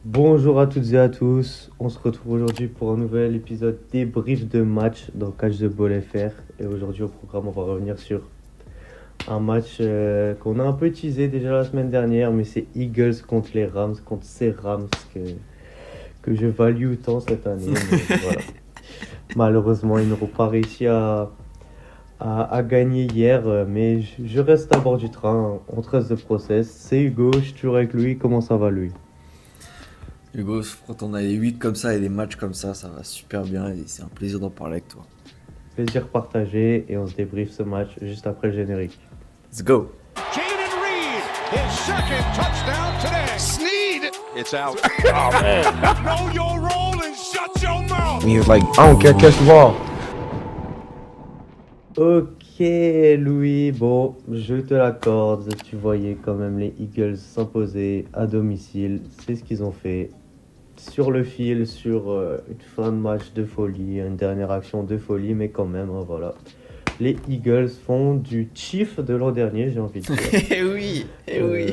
Bonjour à toutes et à tous, on se retrouve aujourd'hui pour un nouvel épisode débrief de match dans Catch the Ball FR. Et aujourd'hui au programme on va revenir sur un match qu'on a un peu teasé déjà la semaine dernière, mais c'est Eagles contre les Rams, contre ces Rams que je value tant cette année. Mais voilà, malheureusement ils n'auront pas réussi à gagner hier, mais je reste à bord du train, on trace le process. C'est Hugo, je suis toujours avec lui, comment ça va lui? Hugo, quand on a les 8 comme ça et des matchs comme ça va super bien et c'est un plaisir d'en parler avec toi. Plaisir partagé et on se débriefe ce match juste après le générique. Let's go! Jaden Reed, his second touchdown today. Sneed, it's out. Know your role and shut your mouth. And he was like, I don't care, catch the ball. Ok Louis, bon, je te l'accorde, tu voyais quand même les Eagles s'imposer à domicile, c'est ce qu'ils ont fait. Sur le fil, sur une fin de match de folie, une dernière action de folie, mais quand même, hein, voilà. Les Eagles font du Chief de l'an dernier, j'ai envie de dire. Eh oui, eh oui.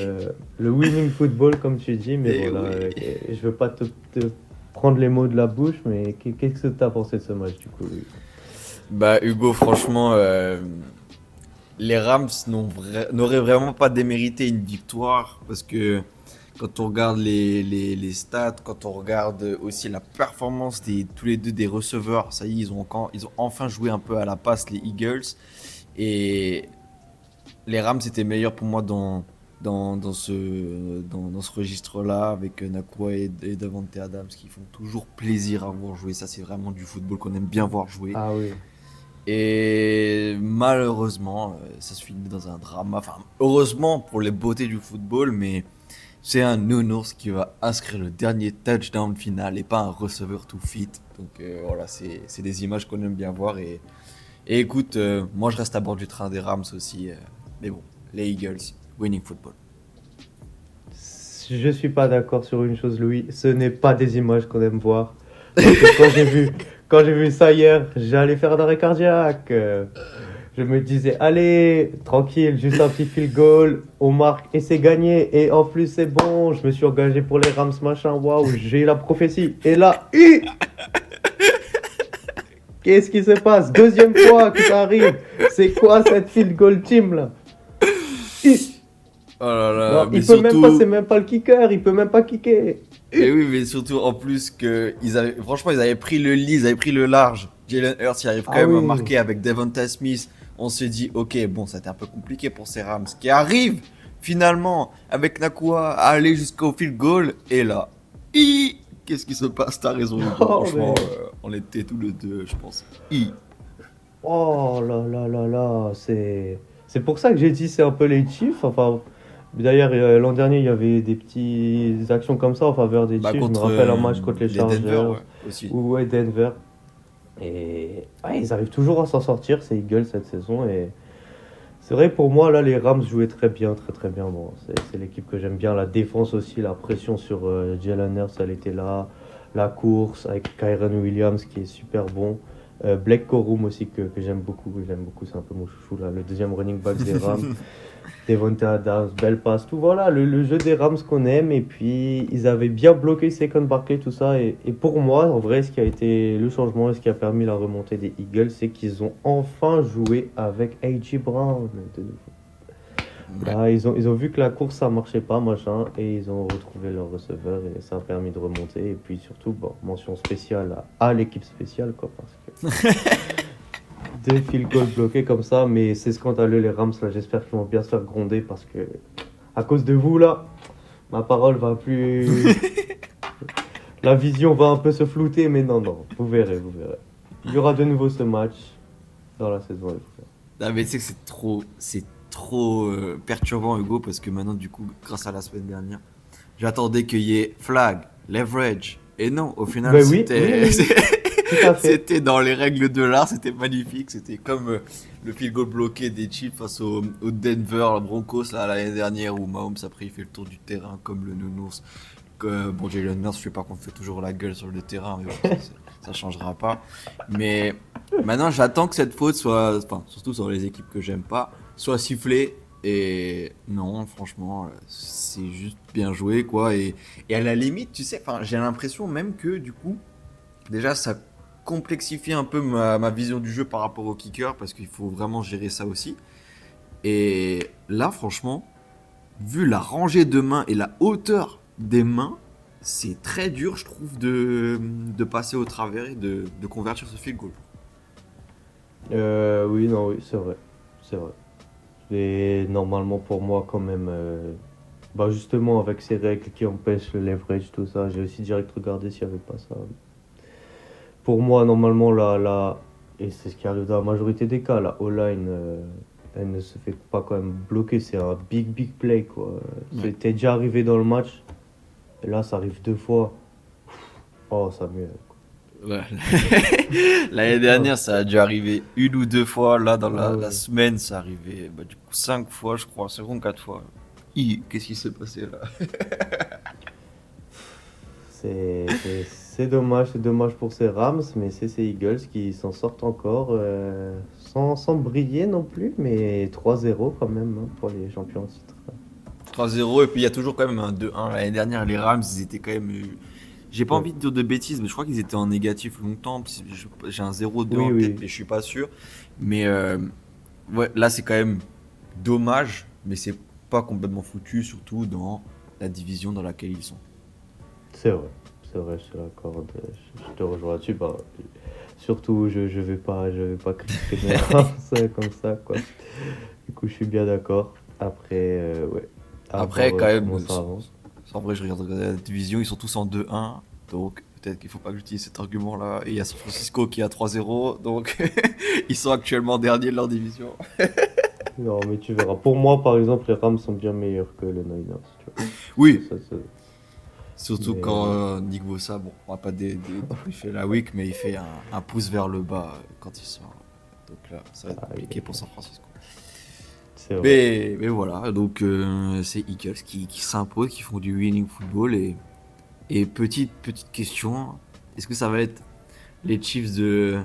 Le winning football, comme tu dis, mais Eh voilà, oui. je veux pas te prendre les mots de la bouche, mais qu'est-ce que tu as pensé de ce match du coup, Louis? Bah Hugo, franchement, les Rams n'auraient vraiment pas démérité une victoire parce que quand on regarde les stats, quand on regarde aussi la performance tous les deux des receveurs, ça y est, ils ont enfin joué un peu à la passe, les Eagles. Et les Rams étaient meilleurs pour moi dans ce registre-là avec Nakua et Davante Adams qui font toujours plaisir à voir jouer. Ça, c'est vraiment du football qu'on aime bien voir jouer. Ah oui. Et malheureusement, ça se finit dans un drama. Enfin, heureusement pour les beautés du football, mais c'est un nounours qui va inscrire le dernier touchdown final et pas un receveur tout fit. Donc voilà, c'est des images qu'on aime bien voir. Et écoute, moi je reste à bord du train des Rams aussi. Mais bon, les Eagles, winning football. Je suis pas d'accord sur une chose, Louis. Ce n'est pas des images qu'on aime voir. Parce que quand j'ai vu ça hier, j'allais faire un arrêt cardiaque. Je me disais, allez, tranquille, juste un petit field goal, on marque et c'est gagné. Et en plus, c'est bon, je me suis engagé pour les Rams, machin, waouh, j'ai eu la prophétie. Et là, qu'est-ce qui se passe? Deuxième fois que ça arrive. C'est quoi cette field goal team là? Oh là là, Non, mais il peut même pas, c'est surtout. même pas le kicker, il peut même pas kicker. Et oui, mais surtout en plus que franchement, ils avaient pris le lead, ils avaient pris le large. Jalen Hurts y arrive quand Ah même à oui. marquer avec Devonta Smith. On se dit, ok, bon, ça a été un peu compliqué pour ces Rams qui arrivent finalement avec Nakua à aller jusqu'au field goal. Et là, qu'est-ce qui se passe? T'as raison, Hugo. Oh, Franchement, mais... on était tous les deux, je pense. Oh là là là là, c'est pour ça que j'ai dit c'est un peu les Chiefs. Enfin, d'ailleurs, l'an dernier, il y avait des petites actions comme ça en faveur des Bah Chiefs. Je me contre rappelle un match contre les les Denver, Chargers ouais, aussi. ou ouais, Denver. Et ouais, ils arrivent toujours à s'en sortir, ces Eagles, cette saison. Et c'est vrai, pour moi, là, les Rams jouaient très bien, très très bien. Bon, c'est l'équipe que j'aime bien. La défense aussi, la pression sur Jalen Hurts, elle était là. La course avec Kyren Williams qui est super bon. Blake Corum aussi que j'aime beaucoup. J'aime beaucoup, c'est un peu mon chouchou là. Le deuxième running back des Rams. Devonta Adams, belle passe, tout voilà, le jeu des Rams qu'on aime. Et puis ils avaient bien bloqué Saquon Barkley, tout ça. Et pour moi, en vrai, ce qui a été le changement et ce qui a permis la remontée des Eagles, c'est qu'ils ont enfin joué avec A.J. Brown. Ouais. Là, ils ont vu que la course ça marchait pas, machin, et ils ont retrouvé leur receveur et ça a permis de remonter. Et puis surtout, bon, mention spéciale à l'équipe spéciale, quoi, parce que deux field goals bloqués comme ça, mais c'est scandaleux les Rams là. J'espère qu'ils vont bien se faire gronder parce que à cause de vous là, ma parole va plus, la vision va un peu se flouter, mais non non, vous verrez, vous verrez. Il y aura de nouveau ce match dans la saison. Ah, mais tu sais que c'est trop perturbant, Hugo, parce que maintenant, du coup, grâce à la semaine dernière, j'attendais qu'il y ait flag, leverage. Et non, au final, Ben oui, oui, c'était oui, tout à fait. c'était dans les règles de l'art, c'était magnifique. C'était comme le field goal bloqué des Chiefs face au Denver Broncos là, l'année dernière où Mahomes après il fait le tour du terrain comme le nounours. Bon, Jalen Hurts, je sais pas qu'on fait toujours la gueule sur le terrain, mais bon, ça changera pas. Mais maintenant, j'attends que cette faute soit, enfin, surtout sur les équipes que j'aime pas, soit sifflée Et non, franchement, c'est juste bien joué, quoi. Et à la limite, tu sais, enfin, j'ai l'impression même que du coup, déjà, ça complexifie un peu ma vision du jeu par rapport au kicker, parce qu'il faut vraiment gérer ça aussi. Et là, franchement, vu la rangée de mains et la hauteur des mains, c'est très dur, je trouve, de passer au travers et de convertir ce field goal. Oui, non, oui, c'est vrai. C'est vrai. Et normalement, pour moi, quand même, bah justement, avec ces règles qui empêchent le leverage, tout ça, j'ai aussi direct regardé s'il n'y avait pas ça. Pour moi, normalement, et c'est ce qui arrive dans la majorité des cas, la O-line, elle ne se fait pas quand même bloquer. C'est un big, big play, quoi. Ouais. C'était déjà arrivé dans le match. Et là, ça arrive 2 fois. Oh, ça mieux. Ouais. L'année dernière, ça a dû arriver une ou deux fois. Là, dans Ah la ouais. semaine, ça arrivait du coup 5 fois, je crois. C'est bon, 4 fois. Qu'est-ce qui s'est passé là? C'est dommage, c'est dommage pour ces Rams, mais c'est ces Eagles qui s'en sortent encore sans briller non plus, mais 3-0 quand même hein, pour les champions en titre. 3-0, et puis il y a toujours quand même un 2-1. L'année dernière, les Rams, ils étaient quand même. J'ai pas Ouais. envie de dire de bêtises, mais je crois qu'ils étaient en négatif longtemps. J'ai un 0-2 Oui, en tête, oui. mais je suis pas sûr. Mais ouais, là, c'est quand même dommage, mais c'est pas complètement foutu, surtout dans la division dans laquelle ils sont. C'est vrai, je te l'accorde, je te rejoins là-dessus. Bah, surtout, je vais pas critiquer mes Rams comme ça, quoi. Du coup, je suis bien d'accord. Après, ouais. À Après, voir quand même, comment ça avance. en vrai, je regarde la division, ils sont tous en 2-1. Donc, peut-être qu'il faut pas que j'utilise cet argument-là. Et il y a San Francisco qui a 3-0. Donc, ils sont actuellement derniers de leur division. Non, mais tu verras. Pour moi, par exemple, les Rams sont bien meilleurs que les Niners, tu vois. Oui, Ça, surtout mais- quand Nick Bosa, bon, on va pas débriefer la week, mais il fait un pouce vers le bas quand il sort. Donc là, ça va être compliqué pour San Francisco. c'est vrai. Mais voilà, donc c'est Eagles qui s'imposent, qui font du winning football. Et petite question, est-ce que ça va être les Chiefs de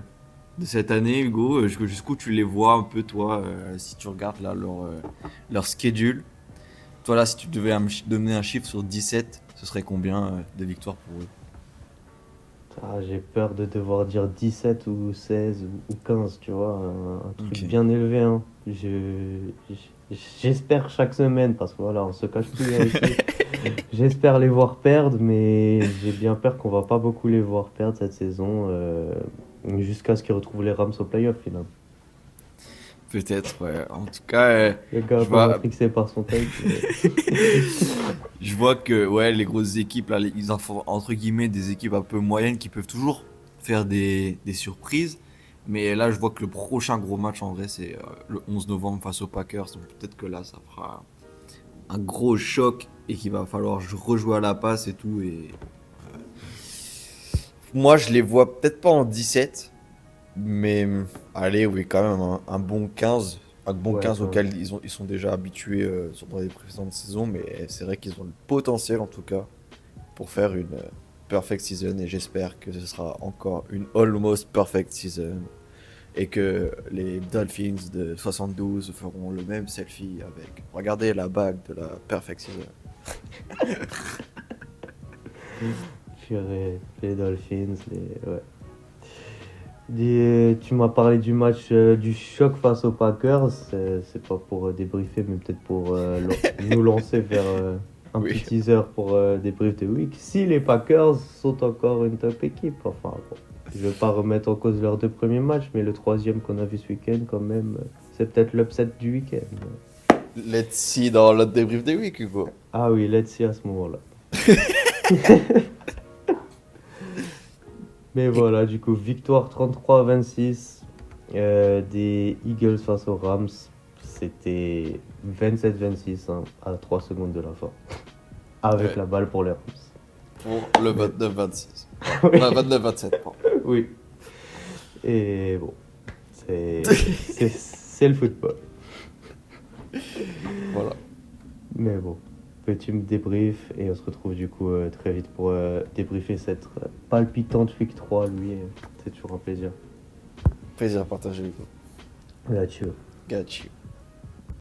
cette année, Hugo? Jusqu'où tu les vois un peu, toi, si tu regardes là leur schedule? Toi, là, si tu devais donner un chiffre sur 17, ce serait combien de victoires pour eux? Ah, j'ai peur de devoir dire 17 ou 16 ou 15, tu vois, un truc Ok. bien élevé. Hein. J'espère chaque semaine, parce que voilà, on se cache plus là, ici. J'espère les voir perdre, mais j'ai bien peur qu'on va pas beaucoup les voir perdre cette saison, jusqu'à ce qu'ils retrouvent les Rams au playoff finalement. Peut-être, ouais. En tout cas, Le gars je est pas vois, matrixé par son take. je vois que ouais, les grosses équipes, là, ils en font entre guillemets des équipes un peu moyennes qui peuvent toujours faire des surprises. Mais là, je vois que le prochain gros match en vrai, c'est le 11 novembre face aux Packers. Donc peut-être que là, ça fera un gros choc et qu'il va falloir rejouer à la passe et tout. Et moi, je les vois peut-être pas en 17, mais allez, oui, quand même un bon 15. Un bon Ouais, 15 ouais. auquel ils sont déjà habitués dans les précédentes saisons, mais c'est vrai qu'ils ont le potentiel en tout cas pour faire une perfect season, et j'espère que ce sera encore une almost perfect season et que les Dolphins de 72 feront le même selfie avec regardez la bague de la perfect season. Purée, les Dolphins, ouais. Tu m'as parlé du match du choc face aux Packers. C'est pas pour débriefer, mais peut-être pour nous lancer vers un Oui. petit teaser pour débrief de week. Si les Packers sont encore une top équipe, enfin bon, je vais pas remettre en cause leurs 2 premiers matchs, mais le troisième qu'on a vu ce week-end, quand même, c'est peut-être l'upset du week-end. Let's see dans le débrief des week, Hugo. Ah oui, let's see à ce moment-là. Mais voilà, du coup, victoire 33-26 des Eagles face aux Rams. C'était 27-26 hein, à 3 secondes de la fin. Avec Ouais. la balle pour les Rams. Pour le 29-26. Oui. 29-27, pardon. Oui. Et bon, c'est le football. Voilà. Mais bon, petit débrief et on se retrouve du coup très vite pour débriefer cette palpitante week 3. Lui, c'est toujours un plaisir. Plaisir partagé, Hugo. Là-dessus. Got you.